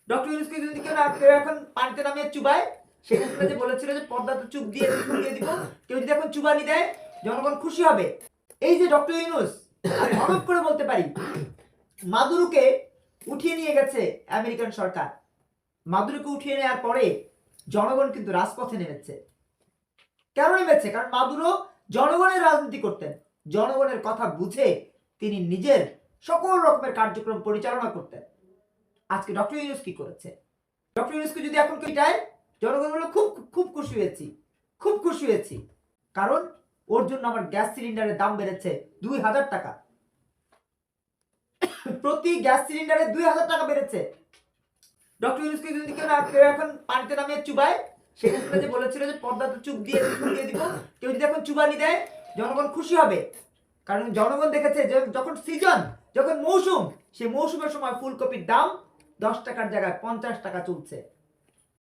Doctor ইউনূসকে যদি কেউ এখন পানিতে নামিয়ে চুবায়, শেখ হাসিনা যে বলেছিল যে পদ্মাতে চুপ দিয়ে ফুটিয়ে দিব, কেউ যদি এখন চুবানি দেয় জনগণ খুশি হবে। এই যে ডক্টর ইউনূস, আমি অনুরোধ করে বলতে পারি, মাদুরোকে উঠিয়ে নিয়ে গেছে আমেরিকান সরকার। মাদুরোকে উঠিয়ে নেওয়ার পরে জনগণ কিন্তু রাজপথে নেমেছে। কেন নেমেছে? কারণ মাদুরো জনগণের রাজনীতি করতেন, জনগণের কথা বুঝে তিনি নিজের সকল রকমের কার্যক্রম পরিচালনা করতেন। আজকে ডক্টর ইউনূস কি করেছে? ডক্টর ইউনূসকে যদি এখন কেটায়, জনগণ বলে খুব খুব খুশি হয়েছি, খুব খুশি হয়েছি, কারণ ওর জন্য আমার গ্যাস সিলিন্ডারের দাম বেড়েছে 2000 টাকা। প্রতি গ্যাস সিলিন্ডারে 2000 টাকা বেড়েছে। ডক্টর ইউনূসকে যদি কেউ এখন পানিতে নামিয়ে চুবায়, শেখ হাসিনা যে বলেছিল যে পদ্মাতে চুপ দিয়ে ফুটিয়ে দিব, কেউ যদি এখন চুবানি দেয় জনগণ খুশি হবে। কারণ জনগণ দেখেছে যে যখন সিজন, যখন মৌসুম, সেই মৌসুমের সময় ফুলকপির দাম 10 টাকার জায়গায় 50 টাকা চলছে।